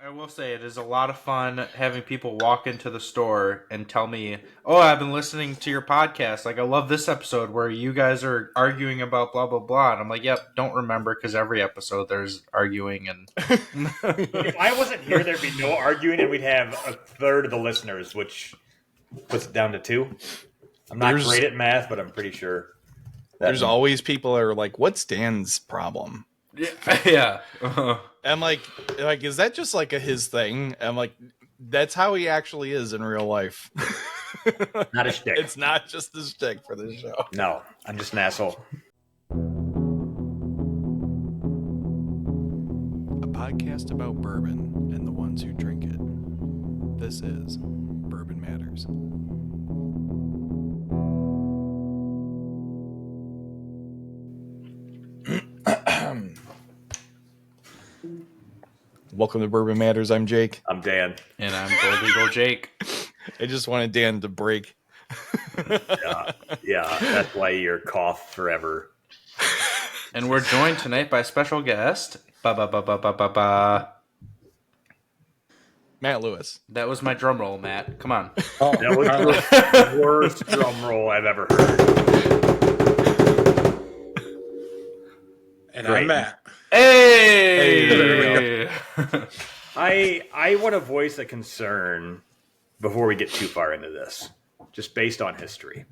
I will say it is a lot of fun having people walk into the store and tell me, "Oh, I've been listening to your podcast. Like, I love this episode where you guys are arguing about blah blah blah." And I'm like, "Yep, don't remember because every episode there's arguing." And if I wasn't here, there'd be no arguing, and we'd have a third of the listeners, which puts it down to 2. I'm not great at math, but I'm pretty sure. There's always people that are like, "What's Dan's problem?" Yeah. I'm like, is that just like his thing? I'm like, that's how he actually is in real life. Not a shtick. It's not just a shtick for the show. No, I'm just an asshole. A podcast about bourbon and the ones who drink it. This is Bourbon Matters. Welcome to Bourbon Matters. I'm Jake. I'm Dan. And I'm Gold Eagle Jake. I just wanted Dan to break. Yeah, that's why you're cough forever. And we're joined tonight by a special guest. Ba-ba-ba-ba-ba-ba-ba. Matt Lewis. That was my drum roll, Matt. Come on. Oh, that was the worst drum roll I've ever heard. And I'm Matt. Hey! I want to voice a concern before we get too far into this, just based on history.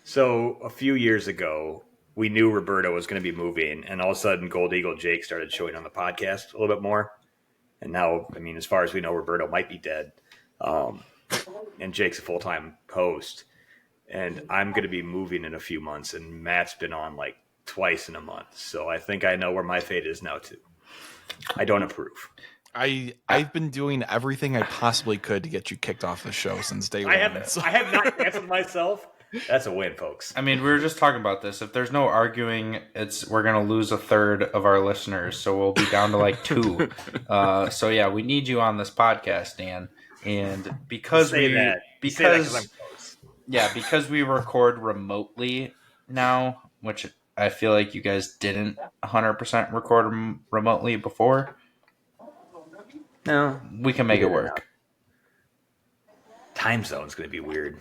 So a few years ago, we knew Roberto was going to be moving, and all of a sudden, Gold Eagle Jake started showing on the podcast a little bit more. And now, I mean, as far as we know, Roberto might be dead, and Jake's a full-time host. And I'm going to be moving in a few months, and Matt's been on like twice in a month. So I think I know where my fate is now, too. I don't approve. I've been doing everything I possibly could to get you kicked off the show since day one. I have not canceled myself. That's a win, folks. I mean, we were just talking about this. If there's no arguing, we're going to lose a third of our listeners, so we'll be down to like 2. So yeah, we need you on this podcast, Dan. And because because we record remotely now, which I feel like you guys didn't 100% record remotely before. No, we can make it work. Time zone's going to be weird.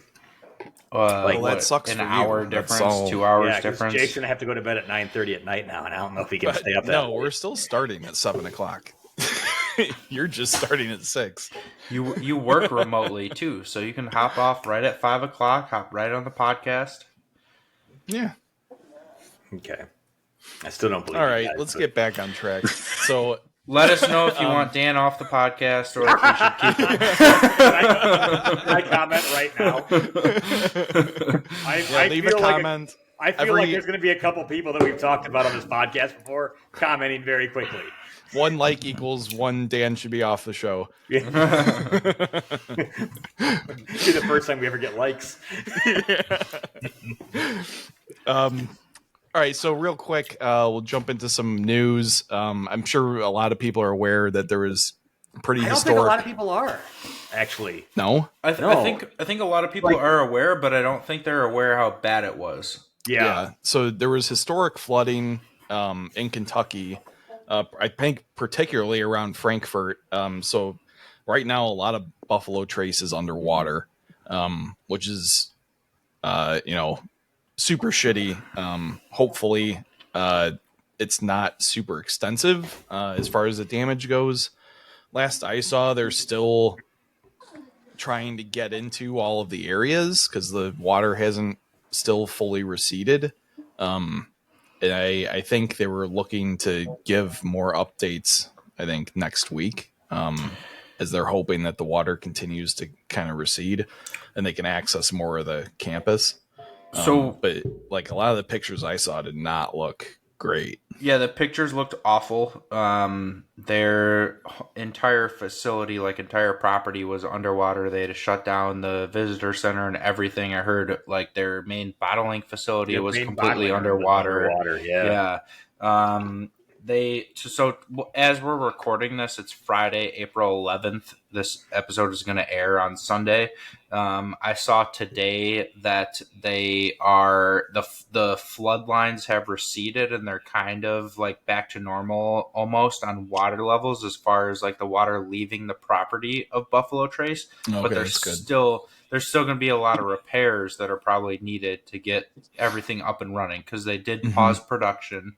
That sucks. An hour difference, 2 hours difference. Jake's gonna have to go to bed at 9:30 at night now, and I don't know if he can stay up that late. We're still starting at 7:00. You're just starting at 6. You work remotely too, so you can hop off right at 5:00. Hop right on the podcast. Yeah. Okay. I still don't believe. All right, let's get back on track. So. Let us know if you want Dan off the podcast or if we should keep him. Can I comment right now? Leave a comment. I feel like there's going to be a couple people that we've talked about on this podcast before commenting very quickly. 1 like equals 1 Dan should be off the show. Yeah. Be the first time we ever get likes. All right, so real quick, we'll jump into some news. I'm sure a lot of people are aware that there was pretty historic. I don't think a lot of people are, actually. No? I think a lot of people are aware, but I don't think they're aware how bad it was. Yeah. So there was historic flooding in Kentucky, I think particularly around Frankfort. So right now, a lot of Buffalo Trace is underwater, which is, super shitty. Hopefully, it's not super extensive as far as the damage goes. Last I saw, they're still trying to get into all of the areas because the water hasn't still fully receded. And I think they were looking to give more updates, I think, next week, as they're hoping that the water continues to kind of recede and they can access more of the campus. But like a lot of the pictures I saw did not look great. Yeah, the pictures looked awful. Their entire facility, like entire property, was underwater. They had to shut down the visitor center and everything. I heard like their main bottling facility was completely underwater. Yeah. as we're recording this, it's Friday, April 11th. This episode is going to air on Sunday. I saw today that the flood lines have receded and they're kind of like back to normal almost on water levels as far as like the water leaving the property of Buffalo Trace. Okay, but there's still going to be a lot of repairs that are probably needed to get everything up and running because they did pause production.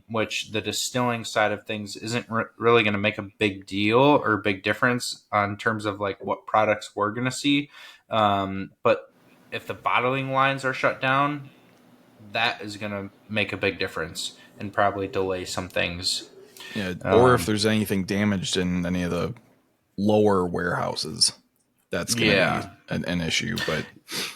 Which the distilling side of things isn't really going to make a big deal or big difference in terms of like what products we're going to see. But if the bottling lines are shut down, that is going to make a big difference and probably delay some things. Yeah, or if there's anything damaged in any of the lower warehouses, that's going to be an issue. But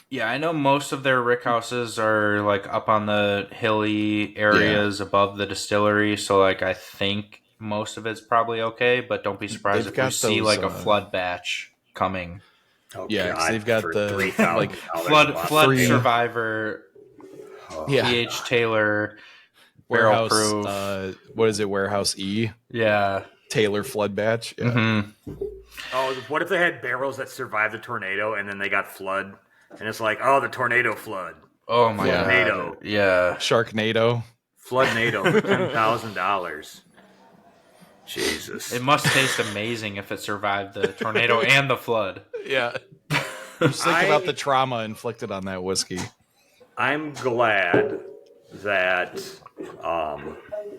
yeah, I know most of their rickhouses are like up on the hilly areas above the distillery. So like I think most of it's probably okay, but don't be surprised if we see like a flood batch coming. Oh, yeah, because they've got the like flood survivor, PH Taylor, warehouse. Proof. What is it? Warehouse E. Yeah, Taylor flood batch. Yeah. Mm-hmm. Oh, what if they had barrels that survived the tornado and then they got flood? And it's like, oh, the tornado flood. Oh my god. Yeah. Sharknado. Floodnado for $10,000. Jesus. It must taste amazing if it survived the tornado and the flood. Yeah. Just think about the trauma inflicted on that whiskey. I'm glad that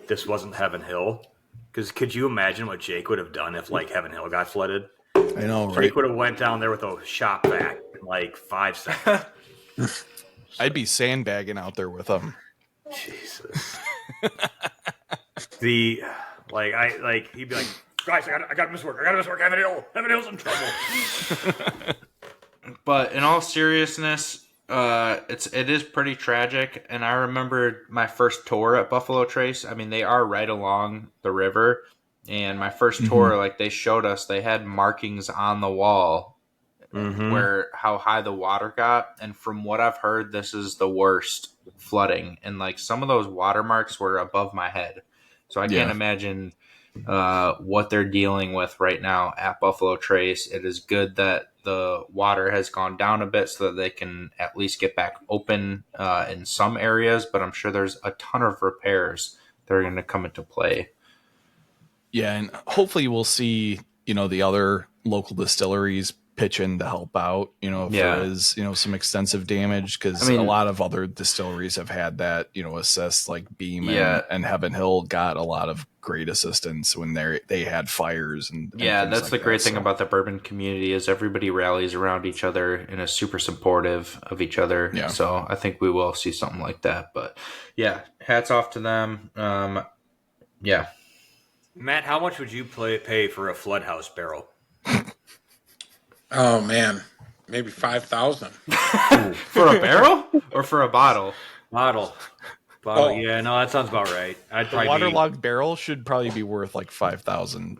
this wasn't Heaven Hill. Because could you imagine what Jake would have done if like Heaven Hill got flooded? I know, right? Jake would have went down there with a shop vac in like 5 seconds. I'd be sandbagging out there with them. Jesus. He'd be like, guys, I got to miss work. Heaven Hill's in trouble. But in all seriousness, it is pretty tragic. And I remember my first tour at Buffalo Trace. I mean, they are right along the river. And my first tour, like they showed us, they had markings on the wall where how high the water got. And from what I've heard, this is the worst flooding. And like some of those watermarks were above my head. So I can't imagine what they're dealing with right now at Buffalo Trace. It is good that the water has gone down a bit so that they can at least get back open in some areas. But I'm sure there's a ton of repairs that are going to come into play. Yeah, and hopefully we'll see, the other local distilleries pitch in to help out, if there is, some extensive damage, because a lot of other distilleries have had that, assist, like Beam and Heaven Hill got a lot of great assistance when they had fires. And that's like the great thing about the bourbon community is everybody rallies around each other and is super supportive of each other. Yeah. So I think we will see something like that. But yeah, hats off to them. Yeah. Matt, how much would you pay for a Floodhouse barrel? Oh man, maybe 5,000 for a barrel or for a bottle. Bottle. Oh. Yeah, no, that sounds about right. The waterlogged barrel should probably be worth like 5,000.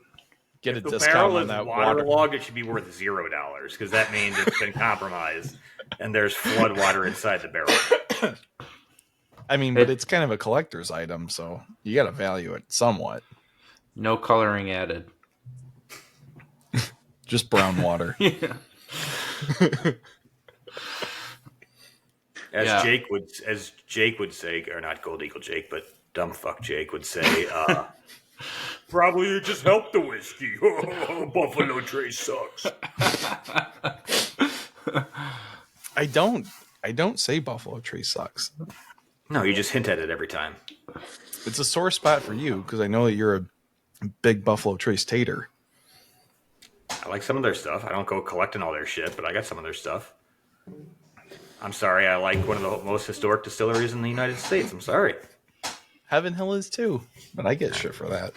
Get a discount on that. Waterlogged, it should be worth $0 because that means it's been compromised and there's flood water inside the barrel. I mean, but it's kind of a collector's item, so you got to value it somewhat. No coloring added. Just brown water. As Jake would say, or not Gold Eagle Jake, but dumbfuck Jake would say, probably it just helped the whiskey. Buffalo Trace sucks. I don't say Buffalo Trace sucks. No, you just hint at it every time. It's a sore spot for you because I know that you're a big Buffalo Trace tater. I like some of their stuff. I don't go collecting all their shit, but I got some of their stuff. I'm sorry. I like one of the most historic distilleries in the United States. I'm sorry. Heaven Hill is too, but I get shit for that.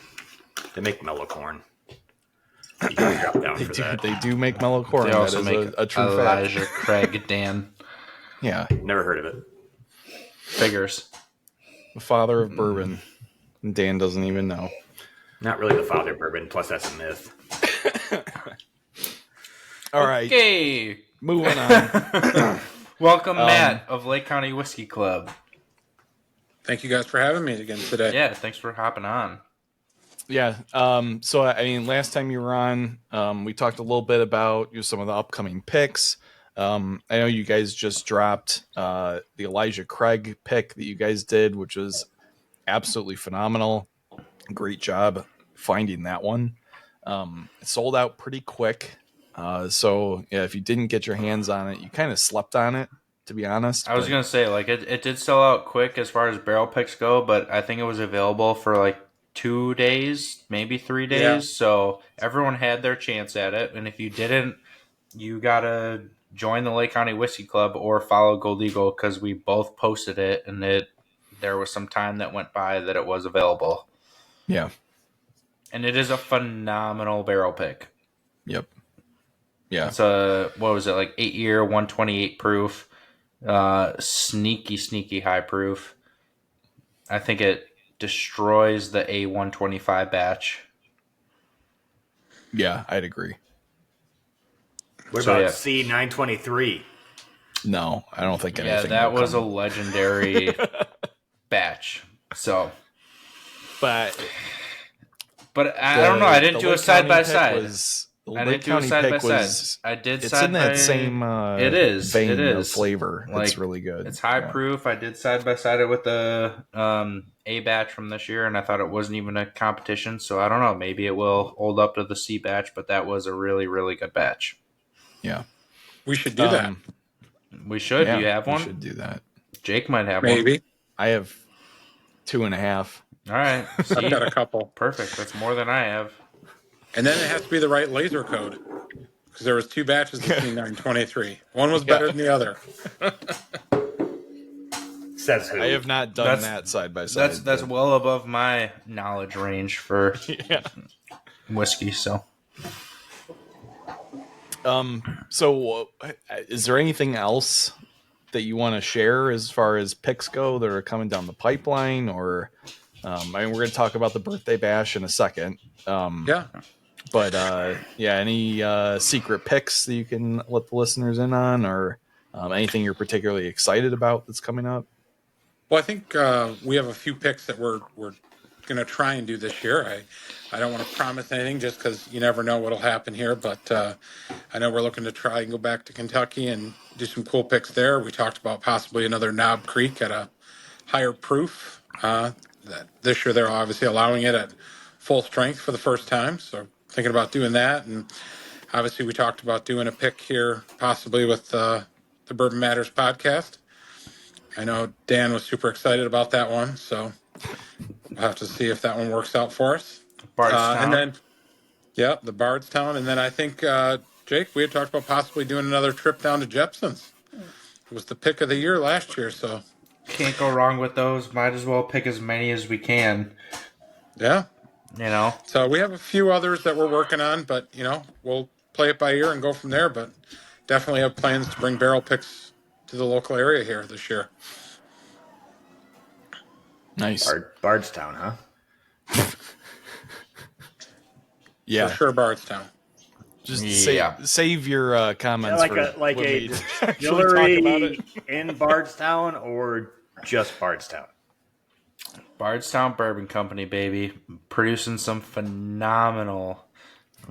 They make mellow corn. You gotta drop down for that. They do make mellow corn. They also make a true Elijah fact. Craig Dan. Yeah. Never heard of it. Figures. The father of bourbon. Dan doesn't even know. Not really the father of bourbon, plus that's a myth. All right. Okay. Moving on. Welcome, Matt of Lake County Whiskey Club. Thank you guys for having me again today. Yeah, thanks for hopping on. Yeah. So I mean, last time you were on, we talked a little bit about some of the upcoming picks. I know you guys just dropped the Elijah Craig pick that you guys did, which was absolutely phenomenal. Great job finding that one. It sold out pretty quick. So yeah, if you didn't get your hands on it, you kind of slept on it, to be honest. I was gonna say, like, it did sell out quick as far as barrel picks go, but I think it was available for like 2 days, maybe 3 days. Yeah. So everyone had their chance at it, and if you didn't, you gotta join the Lake County Whiskey Club or follow Gold Eagle because we both posted it, and there was some time that went by that it was available. Yeah. And it is a phenomenal barrel pick. Yep. Yeah. It's what was it, like 8-year, 128 proof, sneaky high proof. I think it destroys the A125 batch. Yeah, I'd agree. What So, about yeah. C923? No, I don't think anything. Yeah, that will was a come. legendary batch. So, But I don't know. I didn't the do a Lake side by County pick side. was- the I Lake didn't do a County side by pick side. was- I did It's side in that by same it is vein it of is flavor. like, It's really good. It's high Yeah. proof. I did side by side it with the A batch from this year, and I thought it wasn't even a competition. So I don't know. Maybe it will hold up to the C batch, but that was a really good batch. Yeah. We should do that. We should. Yeah, Do you have we one? should do that. Jake might have one. Maybe. I have 2.5. All right. See? I've got a couple. Perfect. That's more than I have. And then it has to be the right laser code. Because there was 2 batches of C923. One was better than the other. Says who? I have not done That's- that side by side. That's well above my knowledge range for yeah. whiskey. So So, is there anything else that you want to share as far as picks go that are coming down the pipeline? Or, I mean, we're going to talk about the birthday bash in a second. Yeah. But yeah, any secret picks that you can let the listeners in on, or anything you're particularly excited about that's coming up? Well, I think we have a few picks that we're going to try and do this year. I don't want to promise anything just because you never know what'll happen here, but I know we're looking to try and go back to Kentucky and do some cool picks there. We talked about possibly another Knob Creek at a higher proof. That this year they're obviously allowing it at full strength for the first time, so thinking about doing that. And obviously we talked about doing a pick here possibly with the Bourbon Matters podcast. I know Dan was super excited about that one, so we'll have to see if that one works out for us. Bardstown. And then, yeah, the Bardstown. And then I think, Jake, we had talked about possibly doing another trip down to Jepson's. It was the pick of the year last year, so. Can't go wrong with those. Might as well pick as many as we can. Yeah. You know? So we have a few others that we're working on, but, we'll play it by ear and go from there. But definitely have plans to bring barrel picks to the local area here this year. Nice. Bardstown, huh? Yeah. For sure, Bardstown. Just Yeah. save your comments Like for a when we distillery talk about it. in Bardstown or just Bardstown? Bardstown Bourbon Company, baby. Producing some phenomenal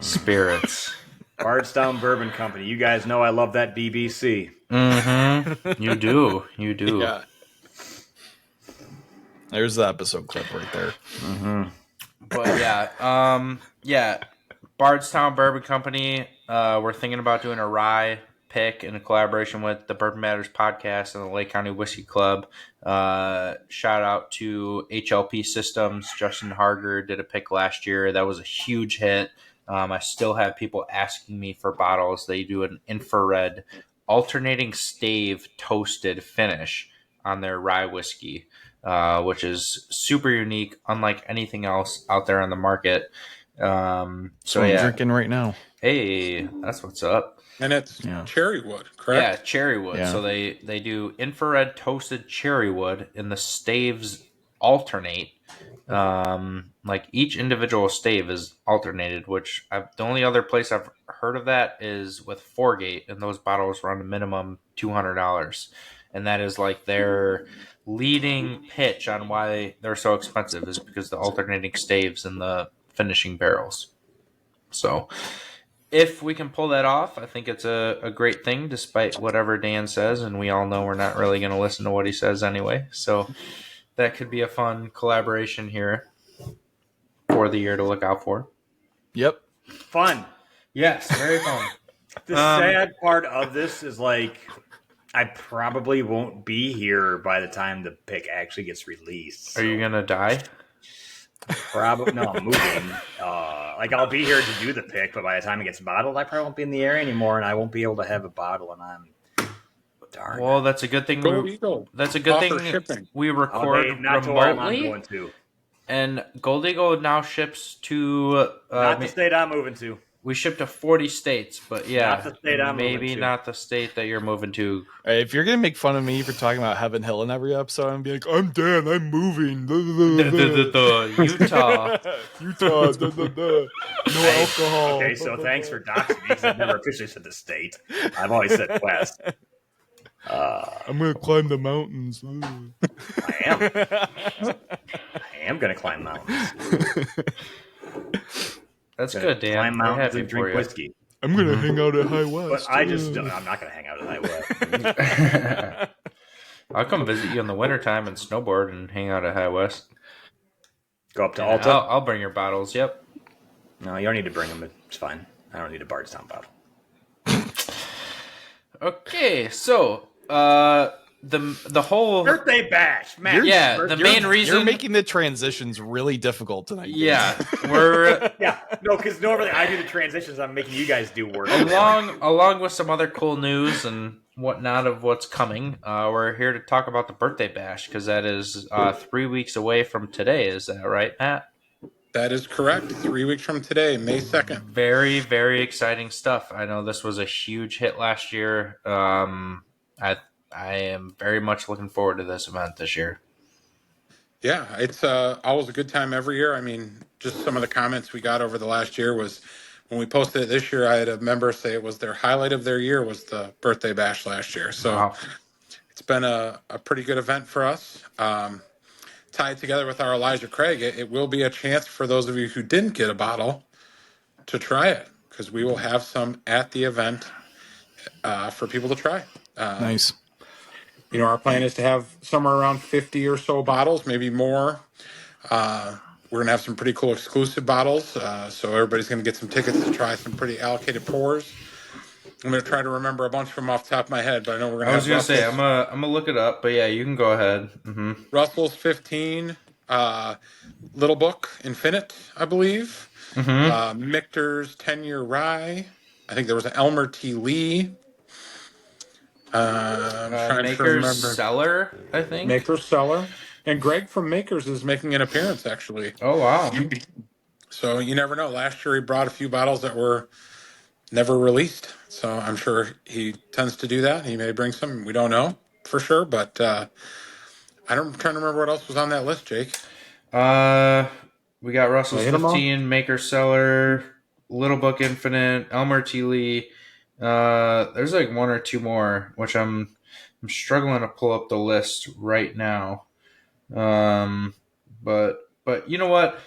spirits. Bardstown Bourbon Company. You guys know I love that BBC. Mm-hmm. You do. You do. Yeah. There's the episode clip right there. But yeah, Bardstown Bourbon Company. We're thinking about doing a rye pick in a collaboration with the Bourbon Matters podcast and the Lake County Whiskey Club. Shout out to HLP Systems. Justin Harger did a pick last year. That was a huge hit. I still have people asking me for bottles. They do an infrared alternating stave toasted finish on their rye whiskey, which is super unique, unlike anything else out there on the market. So I'm yeah, drinking right now. hey, that's what's up. And it's cherry wood, correct? Yeah, cherry wood. Yeah. So they do infrared toasted cherry wood, and the staves alternate. Like each individual stave is alternated, which the only other place I've heard of that is with Foregate, and those bottles run a minimum $200. and that is like their leading pitch on why they're so expensive is because the alternating staves in the finishing barrels. So if we can pull that off, I think it's a great thing, despite whatever Dan says, and we all know we're not really going to listen to what he says anyway. So that could be a fun collaboration here for the year to look out for. Yep. Fun. Yes, very fun. The sad part of this is like I probably won't be here by the time the pick actually gets released. Are you going to die? Probably no. I'm moving. Like I'll be here to do the pick, but by the time it gets bottled, I probably won't be in the area anymore, and I won't be able to have a bottle. And I'm darn. Well, that's a good thing. Go Eagle. That's a good Offer thing. shipping. We record not to where I'm remotely, going to. and Gold Eagle now ships to. Not the state I'm moving to. We ship to 40 states, but yeah, Not the state I'm maybe moving to. not the state that you're moving to. All right, if you're gonna make fun of me for talking about Heaven Hill in every episode, I'm gonna be like, I'm Dan, I'm moving. Utah. Utah. No alcohol. Okay, so thanks for doxing me because I've never officially said the state. I've always said West. I'm gonna climb the mountains. I am going to climb mountains. That's good, Dan. Climb We're mountains happy and for drink you. whiskey. I'm gonna hang out at High West. But I just don't. I'm not going to hang out at High West. I'll come visit you in the wintertime and snowboard and hang out at High West. Go up to And Alta. I'll bring your bottles. Yep. No, you don't need to bring them. It's fine. I don't need a Bardstown bottle. Okay, so the whole Birthday bash, Matt. yeah, the main reason You're making the transitions really difficult tonight. yeah, we're Yeah, no, because normally I do the transitions. I'm making you guys do work. along with some other cool news and whatnot of what's coming. We're here to talk about the birthday bash because that is 3 weeks away from today. Is that right, Matt? That is correct. 3 weeks from today, May 2nd. Very, very exciting stuff. I know this was a huge hit last year. I am very much looking forward to this event this year. Yeah, it's always a good time every year. I mean, just some of the comments we got over the last year was when we posted it this year, I had a member say it was their highlight of their year was the birthday bash last year. So Wow. it's been a pretty good event for us. Tied together with our Elijah Craig, it will be a chance for those of you who didn't get a bottle to try it because we will have some at the event for people to try. Nice. You know, our plan is to have somewhere around 50 or so bottles, maybe more. We're going to have some pretty cool exclusive bottles. So everybody's going to get some tickets to try some pretty allocated pours. I'm going to try to remember a bunch from off the top of my head, but I know we're going to I have was going to say, I'm Russell's, gonna look it up, but yeah, you can go ahead. Mm-hmm. Russell's 15, Little Book Infinite, I believe. Michter's 10-year rye. I think there was an Elmer T. Lee. I'm trying to remember. Maker's Cellar, I think. Maker's Cellar. And Greg from Makers is making an appearance, actually. Oh, wow. So you never know. Last year he brought a few bottles that were never released. So I'm sure he tends to do that. He may bring some. We don't know for sure. But I'm trying to remember what else was on that list, Jake. We got Russell's Hit 'em all? 15, Maker's Cellar, Little Book Infinite, Elmer T. Lee. There's like one or two more, which I'm struggling to pull up the list right now. But you know what?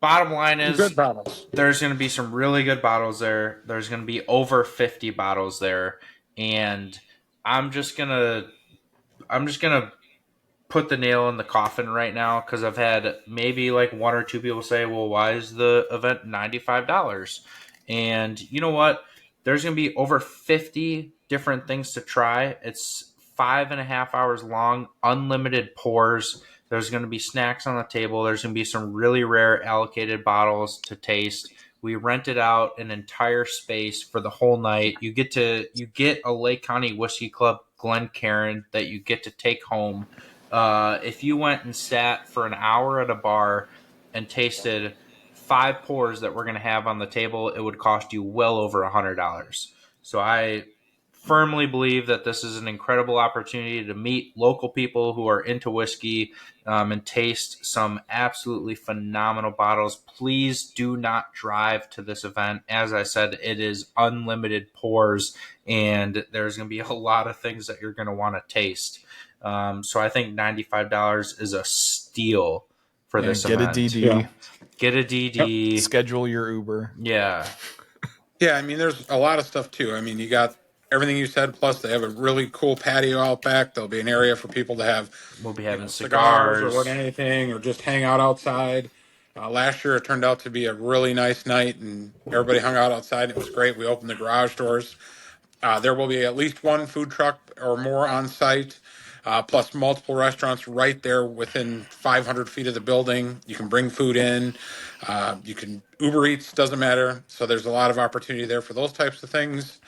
Bottom line is Good bottles. there's going to be some really good bottles there. There's going to be over 50 bottles there, and I'm just gonna put the nail in the coffin right now because I've had maybe like one or two people say, "Well, why is the event $95?" And you know what? There's going to be over 50 different things to try. It's 5.5 hours long, unlimited pours. There's going to be snacks on the table. There's going to be some really rare allocated bottles to taste. We rented out an entire space for the whole night. You get a Lake County Whiskey Club Glencairn that you get to take home. If you went and sat for an hour at a bar and tasted 5 pours that we're going to have on the table, it would cost you well over $100. So I firmly believe that this is an incredible opportunity to meet local people who are into whiskey and taste some absolutely phenomenal bottles. Please do not drive to this event. As I said, it is unlimited pours, and there's going to be a lot of things that you're going to want to taste. So I think $95 is a steal for this Get event. a DD. Yeah. Get a DD. Schedule your Uber. Yeah. Yeah, I mean, there's a lot of stuff too. I mean, you got everything you said, plus they have a really cool patio out back. There'll be an area for people to have We'll be having cigars or cigars. anything, or just hang out outside. Last year, it turned out to be a really nice night, and everybody hung out outside. It was great. We opened the garage doors. There will be at least one food truck or more on site, plus multiple restaurants right there within 500 feet of the building. You can bring food in. You can Uber Eats, doesn't matter. So there's a lot of opportunity there for those types of things.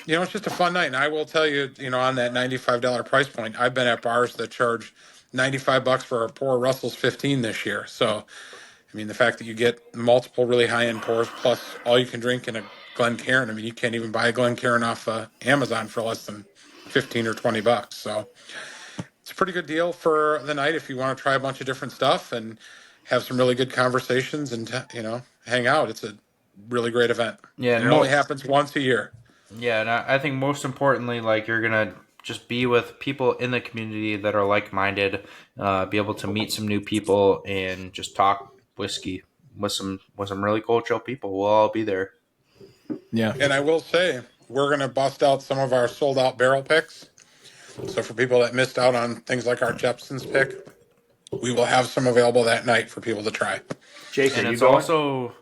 It's just a fun night. And I will tell you, on that $95 price point, I've been at bars that charge $95 for a pour. Russell's 15 this year. So, I mean, the fact that you get multiple really high-end pours plus all you can drink in a Glencairn. I mean, you can't even buy a Glencairn off Amazon for less than 15 or $20. So it's a pretty good deal for the night if you want to try a bunch of different stuff and have some really good conversations and hang out. It's a really great event. Yeah, and it only happens once a year. Yeah, and I think most importantly, like, you're gonna just be with people in the community that are like-minded, be able to meet some new people and just talk whiskey with some really cool, chill people. We'll all be there. Yeah. And I will say, we're going to bust out some of our sold-out barrel picks. So for people that missed out on things like our Jepson's pick, we will have some available that night for people to try. Jason, And you it's going? also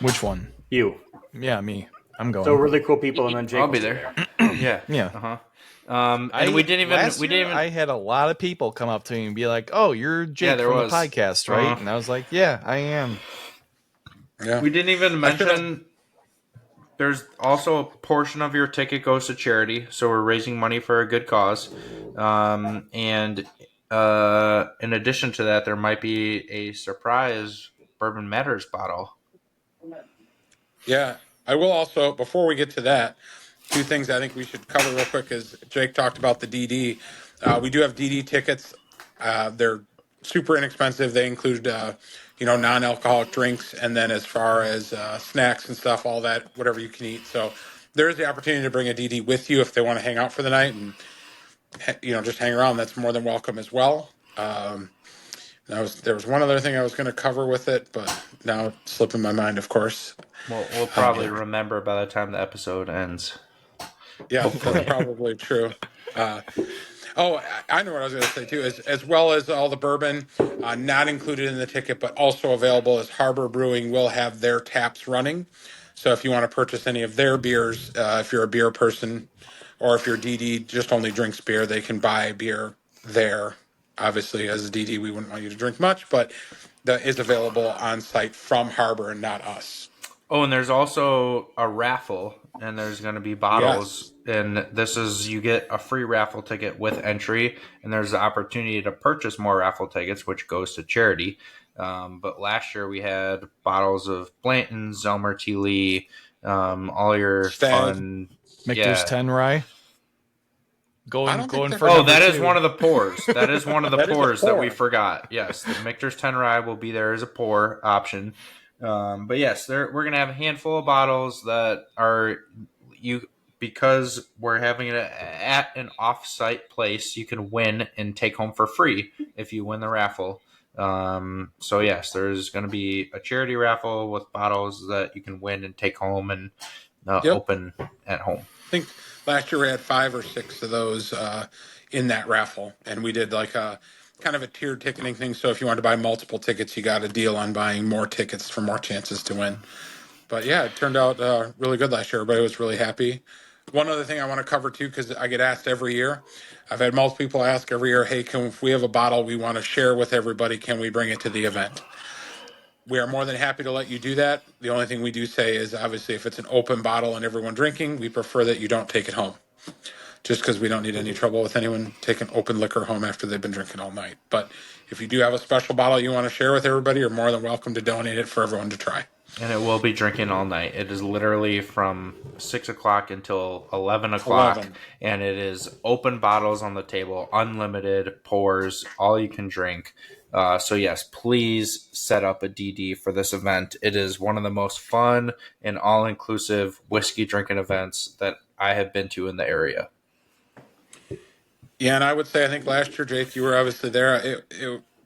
Which one? You. Yeah, me. I'm going. So really cool people, and then Jake. I'll be there. Yeah. Yeah. Uh-huh. And we didn't even. I had a lot of people come up to me and be like, "Oh, you're Jake there from was. the podcast, right?" Uh-huh. And I was like, "Yeah, I am." Yeah. We didn't even mention. There's also a portion of your ticket goes to charity, so we're raising money for a good cause. And in addition to that, there might be a surprise Bourbon Matters bottle. Yeah. I will also, before we get to that, two things I think we should cover real quick is Jake talked about the DD. We do have DD tickets. They're super inexpensive. They include, non-alcoholic drinks. And then as far as snacks and stuff, all that, whatever you can eat. So there is the opportunity to bring a DD with you if they want to hang out for the night and, just hang around. That's more than welcome as well. There was one other thing I was going to cover with it, but now it's slipping my mind, of course. We'll probably remember by the time the episode ends. Yeah, that's probably true. I know what I was going to say too. As well as all the bourbon, not included in the ticket, but also available as Harbor Brewing will have their taps running. So if you want to purchase any of their beers, if you're a beer person, or if your DD just only drinks beer, they can buy beer there. Obviously, as a DD, we wouldn't want you to drink much, but that is available on site from Harbor and not us. Oh, and there's also a raffle, and there's going to be bottles. Yes. And this is, you get a free raffle ticket with entry, and there's the opportunity to purchase more raffle tickets, which goes to charity. But last year we had bottles of Blanton, Zelmer T. Lee, all your fun. Michter's 10 rye. Going for. Oh, that is one of the pours. That is one of the pours that we forgot. Yes, the Michter's 10 rye will be there as a pour option. But yes, we're going to have a handful of bottles that are because we're having it at an off-site place. You can win and take home for free if you win the raffle. So yes, there's going to be a charity raffle with bottles that you can win and take home and open at home. I think last year we had 5 or 6 of those in that raffle, and we did like a kind of a tiered ticketing thing. So if you wanted to buy multiple tickets, you got a deal on buying more tickets for more chances to win. But yeah, it turned out really good last year. Everybody was really happy. One other thing I want to cover too, because I get asked every year. I've had multiple people ask every year, hey, if we have a bottle we want to share with everybody, can we bring it to the event? We are more than happy to let you do that. The only thing we do say is, obviously, if it's an open bottle and everyone drinking, we prefer that you don't take it home. Just because we don't need any trouble with anyone taking open liquor home after they've been drinking all night. But if you do have a special bottle you want to share with everybody, you're more than welcome to donate it for everyone to try. And it will be drinking all night. It is literally from 6 o'clock until 11 o'clock. 11. And it is open bottles on the table, unlimited pours, all you can drink. So, yes, please set up a DD for this event. It is one of the most fun and all inclusive whiskey drinking events that I have been to in the area. Yeah, and I would say I think last year, Jake, you were obviously there.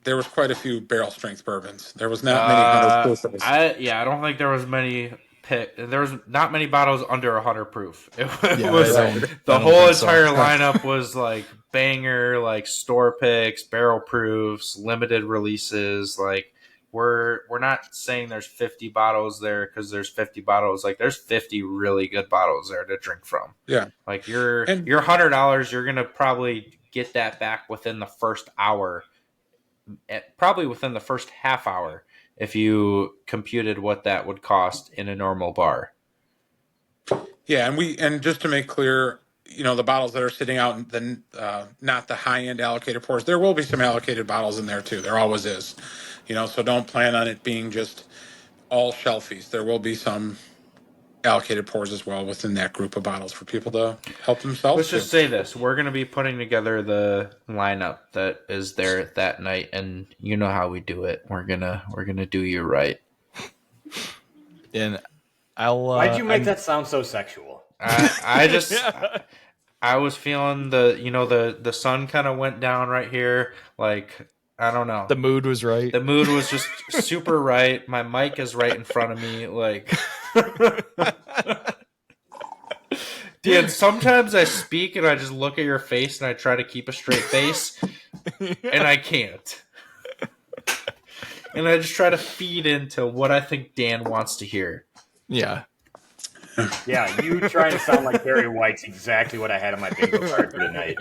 There was quite a few barrel strength bourbons. There was not many 100 proofs. I don't think there was many. There was not many bottles under 100 proof. It Yeah, was I the don't whole think so. entire lineup was like banger, like store picks, barrel proofs, limited releases. Like we're not saying there's 50 bottles there because there's 50 bottles. Like there's 50 really good bottles there to drink from. Yeah, Like your and $100, you're gonna probably get that back within the first hour. Probably within the first half hour if you computed what that would cost in a normal bar. yeah, and just to make clear, the bottles that are sitting out, not the high end allocated pours. There will be some allocated bottles in there too. There always is. So don't plan on it being just all shelfies. There will be some allocated pours as well within that group of bottles for people to help themselves. Let's just say this: we're going to be putting together the lineup that is there that night, and you know how we do it. We're gonna do you right. And I'll. Why'd you make that sound so sexual? I just I was feeling the sun kind of went down right here. Like I don't know. The mood was right. The mood was just super right. My mic is right in front of me. Like. Dan, sometimes I speak and I just look at your face and I try to keep a straight face and I can't. And I just try to feed into what I think Dan wants to hear. Yeah. Yeah, you trying to sound like Barry White's exactly what I had on my bingo card for tonight.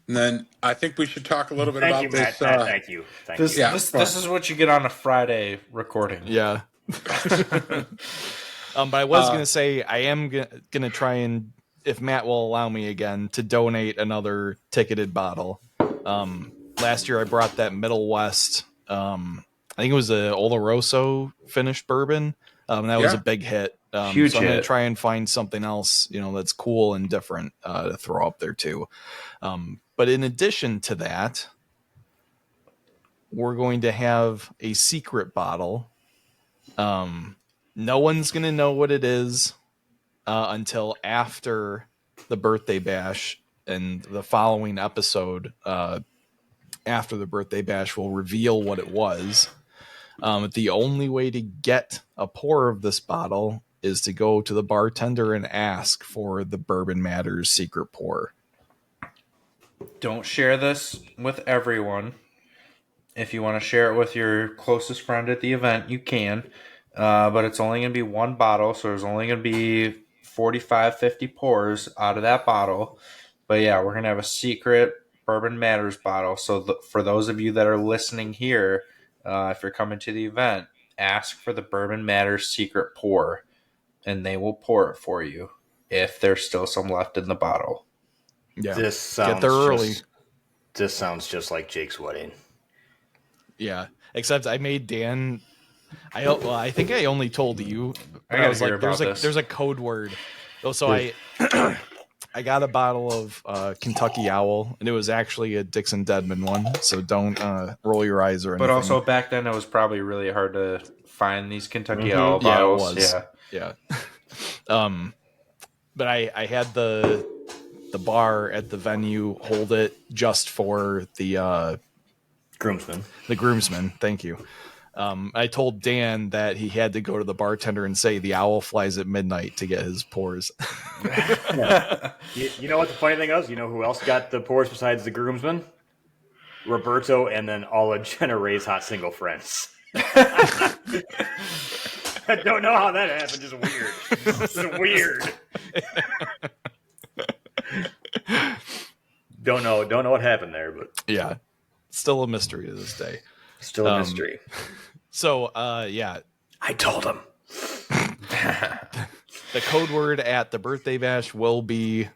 And then I think we should talk a little bit Thank about you, this. Matt. Thank you. Thank you. Yeah, This is what you get on a Friday recording. Yeah. But I was going to say, I am going to try and, if Matt will allow me again, to donate another ticketed bottle. Last year I brought that Middle West, I think it was a Oloroso finished bourbon. That was a big hit. Huge so I'm going hit. to try and find something else, that's cool and different to throw up there too. But in addition to that, we're going to have a secret bottle. No one's going to know what it is until after the birthday bash, and the following episode after the birthday bash will reveal what it was. The only way to get a pour of this bottle is to go to the bartender and ask for the Bourbon Matters secret pour. Don't share this with everyone. If you want to share it with your closest friend at the event, you can. But it's only going to be one bottle, so there's only going to be 45, 50 pours out of that bottle. But yeah, we're going to have a secret Bourbon Matters bottle. So for those of you that are listening here, if you're coming to the event, ask for the Bourbon Matters secret pour, and they will pour it for you if there's still some left in the bottle. Yeah, This sounds get there early. This sounds just like Jake's wedding. Yeah, except I made Dan. I think I only told you. I But I was gotta hear like, about this. there's a code word. So I got a bottle of Kentucky Owl, and it was actually a Dixon Deadman one. So don't roll your eyes or anything. But also back then, it was probably really hard to find these Kentucky Owl bottles. Yeah, it was. Yeah. But I had the bar at the venue hold it just for the Groomsman. The groomsman. Thank you. I told Dan that he had to go to the bartender and say the owl flies at midnight to get his pours. You know what the funny thing is? You know who else got the pours besides the groomsman? Roberto, and then all of Jenna Ray's hot single friends. I don't know how that happened. Just weird. Just weird. Don't know what happened there, but Yeah. Still a mystery to this day. still a mystery. So, yeah. I told him. The code word at the birthday bash will be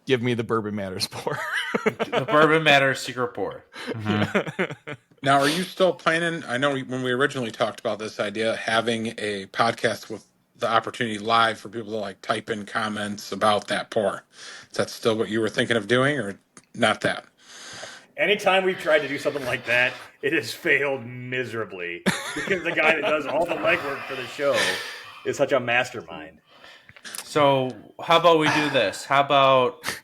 give me the Bourbon Matters pour. The Bourbon Matters secret pour. Mm-hmm. Now, are you still planning? I know when we originally talked about this idea, having a podcast with the opportunity live for people to like type in comments about that pour. Is that still what you were thinking of doing, or not that? Anytime we've tried to do something like that, it has failed miserably because the guy that does all the legwork for the show is such a mastermind. So how about we do this? How about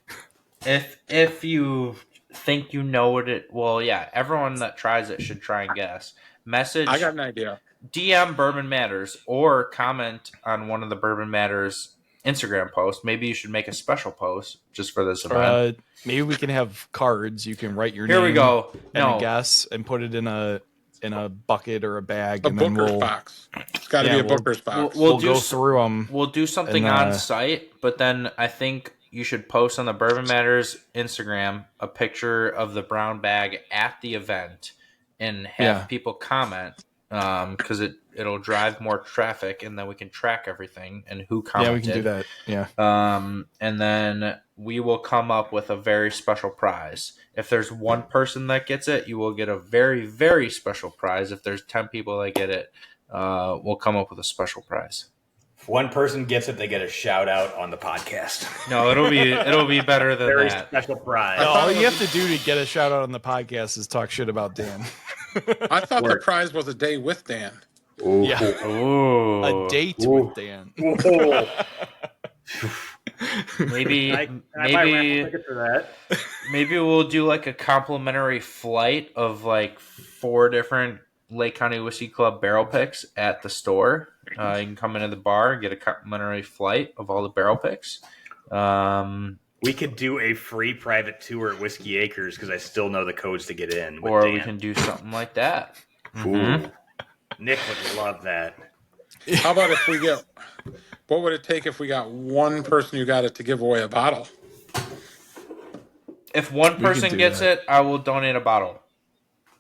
if you think you know what it? Well, yeah, everyone that tries it should try and guess. Message I got an idea. DM Bourbon Matters or comment on one of the Bourbon Matters Instagram posts. Maybe you should make a special post just for this event. Maybe we can have cards. You can write your Here name we go. and No, a guess and put it in a bucket or a bag, A and then Booker's we'll box. It's got to Yeah, be a Booker's box. we'll go through them. We'll do something and, on site, but then I think you should post on the Bourbon Matters Instagram a picture of the brown bag at the event and have people comment because it'll drive more traffic, and then we can track everything and who commented. Yeah, we can do that. Yeah. And then we will come up with a very special prize. If there's one person that gets it, you will get a very, very special prize. If there's 10 people that get it, we'll come up with a special prize. If one person gets it, they get a shout out on the podcast. No, it'll be better than Very that. special prize. No, all you have to do to get a shout out on the podcast is talk shit about Dan. I thought the prize was a day with Dan. Ooh. Yeah. Ooh. A date with Dan. Maybe I might raffle ticket for that. maybe we'll do like a complimentary flight of like 4 different Lake County Whiskey Club barrel picks at the store. You can come into the bar and get a complimentary flight of all the barrel picks. We could do a free private tour at Whiskey Acres because I still know the codes to get in. With Or Dan. we can do something like that. Ooh. Nick would love that. How about if we get? What would it take if we got one person who got it to give away a bottle? If one person do gets that. it, I will donate a bottle.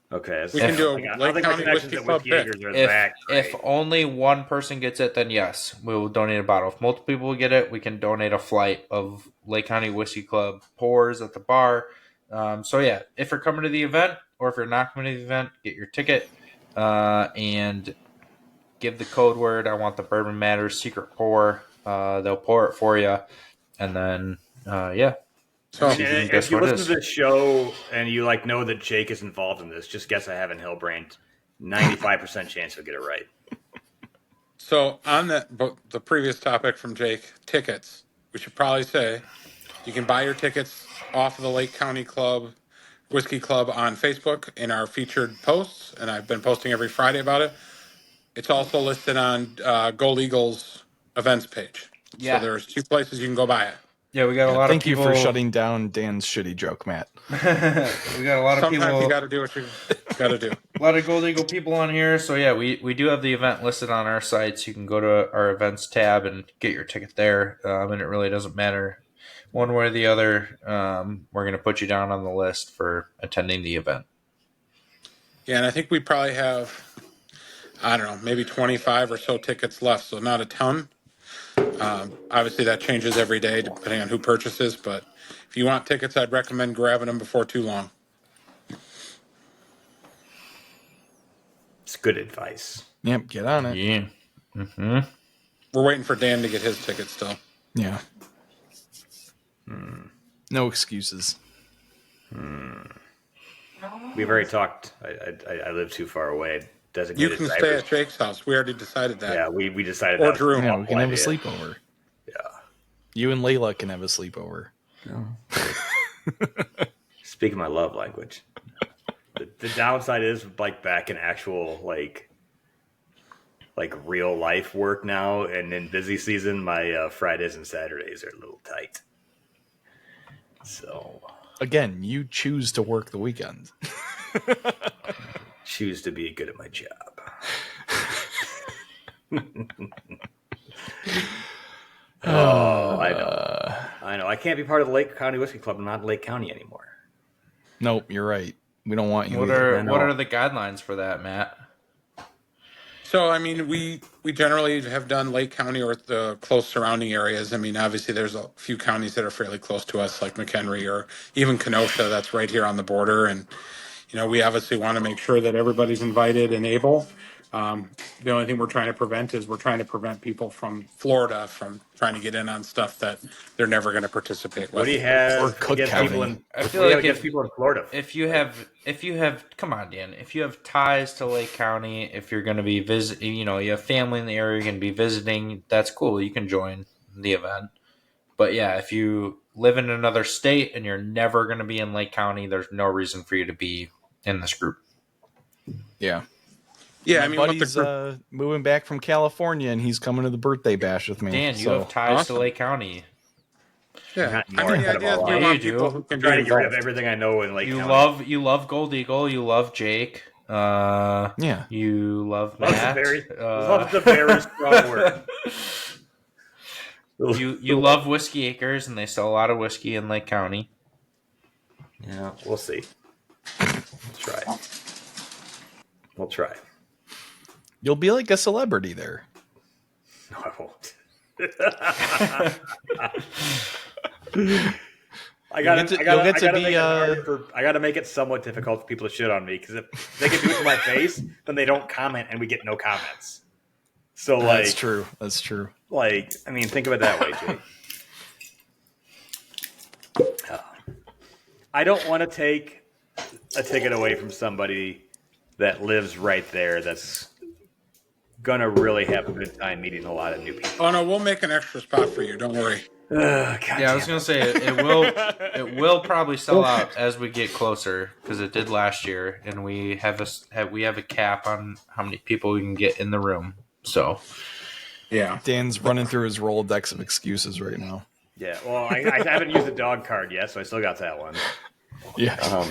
Okay. We can do a I don't Lake think my County connections Whiskey at Club Whiskey pick. Acres are that If great. only one person gets it, then yes, we will donate a bottle. If multiple people get it, we can donate a flight of Lake County Whiskey Club pours at the bar. So yeah, if you're coming to the event or if you're not coming to the event, get your ticket and give the code word. I want the Bourbon Matters secret pour. They'll pour it for you, and then yeah. So And guess if you what it listen is. to the show and you know that Jake is involved in this, just guess I have in Hillbrain. 95% chance he'll get it right. So on the previous topic from Jake, tickets. We should probably say you can buy your tickets off of the Lake County Club Whiskey Club on Facebook in our featured posts, and I've been posting every Friday about it. It's also listed on Gold Eagle's events page. Yeah. So there's 2 places you can go buy it. Yeah, we got a lot Thank of you people. for shutting down Dan's shitty joke, Matt. We got a lot of Sometimes people. you got to do what you got to do. A lot of Gold Eagle people on here. So yeah, we do have the event listed on our sites. You can go to our events tab and get your ticket there. And it really doesn't matter one way or the other. We're going to put you down on the list for attending the event. Yeah, and I think we probably have, I don't know, maybe 25 or so tickets left, so not a ton. Obviously, that changes every day depending on who purchases, but if you want tickets, I'd recommend grabbing them before too long. It's good advice. Yep, get on it. Yeah. Mm-hmm. We're waiting for Dan to get his ticket still. Yeah. No excuses. We've already talked. I live too far away. You Designated can stay drivers. at Jake's house. We already decided that. Yeah, we decided Or that was Drew. an Yeah, awful we can have a idea. sleepover. Yeah. You and Layla can have a sleepover. Speaking my love language. The downside is like back in actual like real life work now, and in busy season, my Fridays and Saturdays are a little tight. So Again, you choose to work the weekend. choose to be good at my job. Oh, I know. I can't be part of the Lake County Whiskey Club. I'm not in Lake County anymore. Nope, you're right. We don't want you. What either. are the guidelines for that, Matt? So, I mean, we generally have done Lake County or the close surrounding areas. I mean, obviously, there's a few counties that are fairly close to us, like McHenry or even Kenosha, that's right here on the border. And, we obviously want to make sure that everybody's invited and able. The only thing we're trying to prevent people from Florida from trying to get in on stuff that they're never going to participate What do you with. have Or Cook against County. people in? I What feel do you like have against people in Florida? if you have come on, Dan, if you have ties to Lake County, if you're going to be you have family in the area, you're going to be visiting, that's cool. You can join the event. But yeah, if you live in another state and you're never going to be in Lake County, there's no reason for you to be in this group. Yeah. Yeah, My I mean, what the buddy's group, moving back from California, and he's coming to the birthday bash with me. Dan, you so. have ties Awesome. to Lake County. yeah. Not I mean, the north idea of is all we Yeah, want you people do. who can I'm be trying to get rid of involved. everything I know in Lake County. You love Gold Eagle. You love Jake. Yeah. You love Love's Matt. love's a very strong word. You love Whiskey Acres, and they sell a lot of whiskey in Lake County. Yeah, we'll see. We'll try. You'll be like a celebrity there. No, I won't. I gotta make it somewhat difficult for people to shit on me because if they can do it to my face, then they don't comment and we get no comments. So That's true. Like, I mean, think of it that way, Jake. I don't want to take a ticket away from somebody that lives right there that's gonna really have a good time meeting a lot of new people. Oh no, we'll make an extra spot for you. Don't worry. Yeah, I was gonna say it will probably sell out as we get closer because it did last year, and we have a cap on how many people we can get in the room. So Yeah. Dan's running through his Rolodex of excuses right now. Yeah, well, I haven't used the dog card yet, so I still got that one. Yeah.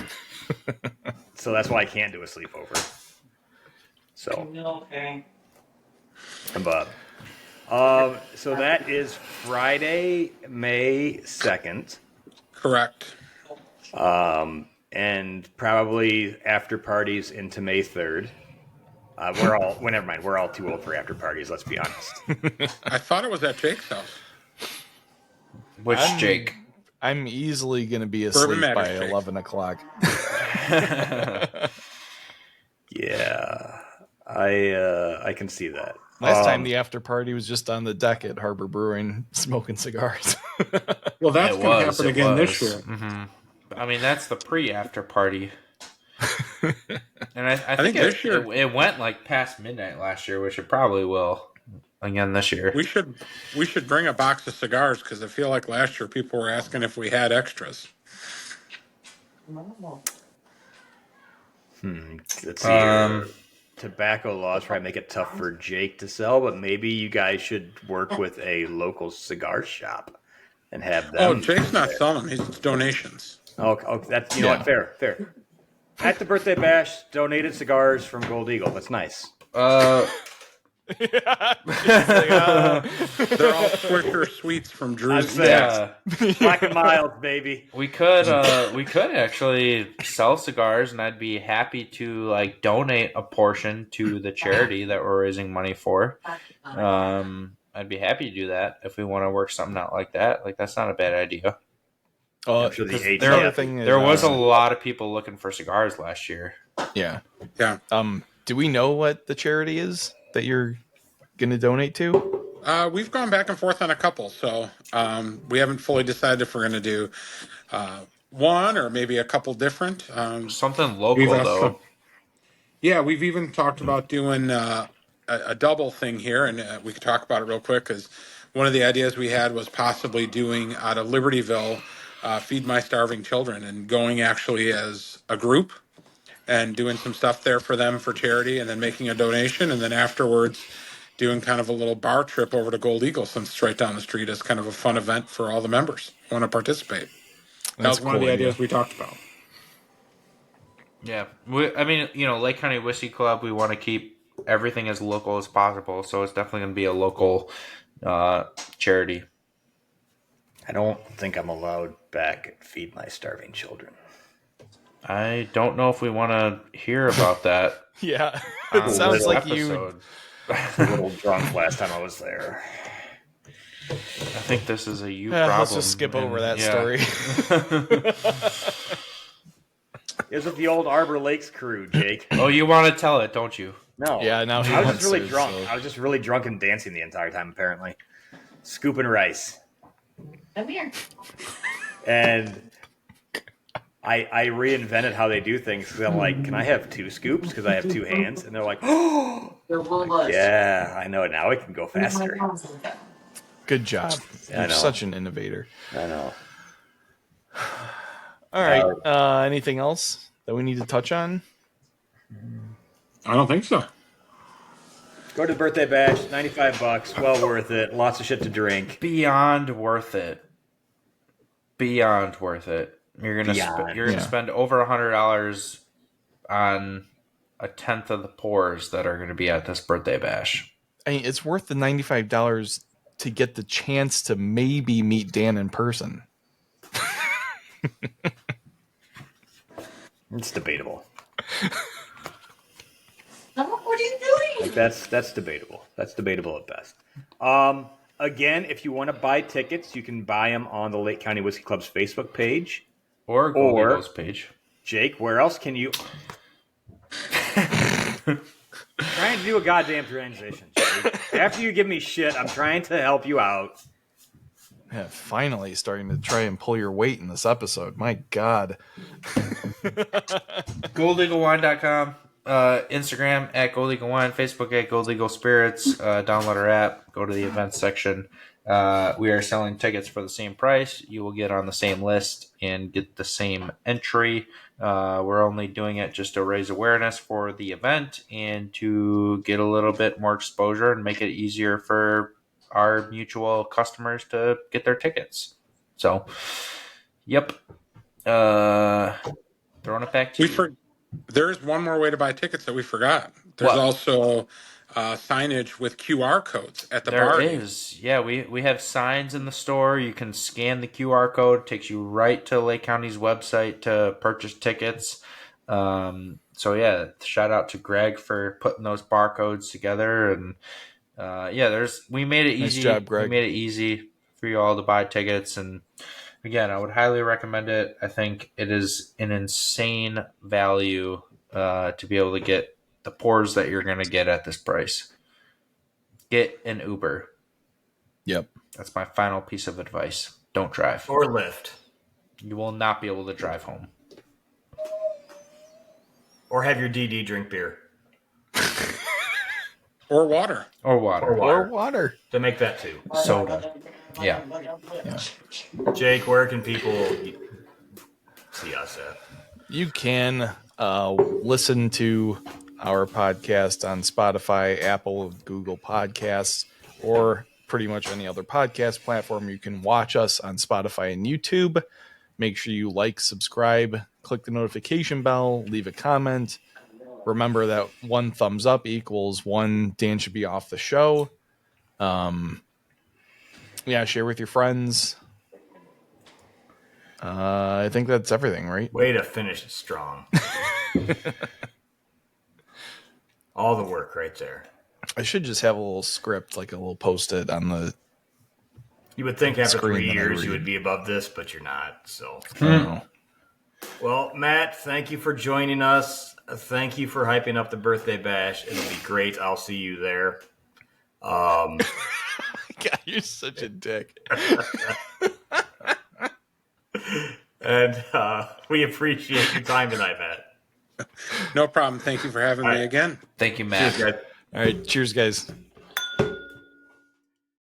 So that's why I can't do a sleepover. So, Okay. but, so that is Friday, May 2nd. Correct. And probably after parties into May 3rd. Never mind. We're all too old for after parties. Let's be honest. I thought it was at Jake's house. which Jake? I'm easily going to be Bourbon asleep by Matters, Jake. 11 o'clock. Yeah, I can see that. Last time the after party was just on the deck at Harbor Brewing smoking cigars. Well, that's It going to was, happen it again was. this year. Mm-hmm. I mean, that's the pre-after party. And I think think this year- it went like past midnight last year, which it probably will again this year. We should bring a box of cigars because I feel like last year people were asking if we had extras. Let's see here. Tobacco laws probably make it tough for Jake to sell, but maybe you guys should work with a local cigar shop and have them. Oh, Jake's not selling them; he's donations. Oh, that's you know what? Fair. At the birthday bash, donated cigars from Gold Eagle. That's nice. They're all Swisher Sweets from Drew's. Yeah, Black and mild, baby. we could actually sell cigars, and I'd be happy to like donate a portion to the charity that we're raising money for. I'd be happy to do that if we want to work something out like that. Like that's not a bad idea. I'm sure the ATF the other thing is, There was a lot of people looking for cigars last year. Yeah. Yeah. Do we know what the charity is that you're going to donate to? We've gone back and forth on a couple, so we haven't fully decided if we're going to do one or maybe a couple different. Something local We've though. Yeah, we've even talked about doing a double thing here, and we could talk about it real quick because one of the ideas we had was possibly doing out of Libertyville, Feed My Starving Children, and going actually as a group and doing some stuff there for them for charity, and then making a donation, and then afterwards doing kind of a little bar trip over to Gold Eagle since it's right down the street as kind of a fun event for all the members who want to participate. That was one of the ideas we talked about. Yeah, I mean, Lake County Whiskey Club, we want to keep everything as local as possible, so it's definitely going to be a local charity. I don't think I'm allowed back at Feed My Starving Children. I don't know if we want to hear about that. Yeah. on It sounds this like episode. I was a little drunk last time I was there. I think this is a problem. Let's just skip over that story. It was with the old Arbor Lakes crew, Jake. Oh, you want to tell it, don't you? No. Yeah, now he I was wants just really to, drunk. so- I was just really drunk and dancing the entire time, apparently. Scooping rice. Come here. And I reinvented how they do things because I'm like, can I have 2 scoops? Because I have 2 hands. And they're like, oh, Your will yeah, I know. Now it can go faster. Good job. I You're know. such an innovator. I know. All right. Anything else that we need to touch on? I don't think so. Go to the birthday bash, $95, well worth it. Lots of shit to drink. Beyond worth it. Beyond worth it. You're gonna Beyond. spend over $100 on a tenth of the pours that are gonna be at this birthday bash. I mean, it's worth the $95 to get the chance to maybe meet Dan in person. It's debatable. What are you doing? That's debatable. That's debatable at best. Again, if you want to buy tickets, you can buy them on the Lake County Whiskey Club's Facebook page. Or Gold Or- Eagles page. Jake, where else can you? Trying to do a goddamn transition, Jake. After you give me shit, I'm trying to help you out. Yeah, finally starting to try and pull your weight in this episode. My God. GoldEagleWine.com, Instagram at Gold Eagle Wine, Facebook at Gold Eagle Spirits. Download our app, go to the events section. We are selling tickets for the same price. You will get on the same list and get the same entry. We're only doing it just to raise awareness for the event and to get a little bit more exposure and make it easier for our mutual customers to get their tickets. So, yep. Throwing it back to you. There is one more way to buy tickets that we forgot. There's What? also signage with QR codes at the There bar. is. Yeah, we have signs in the store. You can scan the QR code. It takes you right to Lake County's website to purchase tickets. So yeah, shout out to Greg for putting those barcodes together. And we made it Nice easy. job, Greg. We made it easy for you all to buy tickets. And again, I would highly recommend it. I think it is an insane value to be able to get the pours that you're going to get at this price. Get an Uber. Yep. That's my final piece of advice. Don't drive. Or Lyft. You will not be able to drive home. Or have your DD drink beer. Or water. Or water. Or water. To make that too. Soda. Yeah. Jake, where can people see us at? You can listen to our podcast on Spotify, Apple, Google Podcasts, or pretty much any other podcast platform. You can watch us on Spotify and YouTube. Make sure you like, subscribe, click the notification bell, leave a comment. Remember that 1 thumbs up equals 1 Dan should be off the show. Share with your friends. I think that's everything, right? Way to finish it strong. All the work right there. I should just have a little script, like a little post-it on the... You would think after Screen 3 that I years you read. would be above this, but you're not. So, I don't know. well, Matt, thank you for joining us. Thank you for hyping up the birthday bash. It'll be great. I'll see you there. God, you're such a dick. And we appreciate your time tonight, Matt. No problem. Thank you for having me again. Thank you, Matt. Cheers, guys. All right, cheers, guys.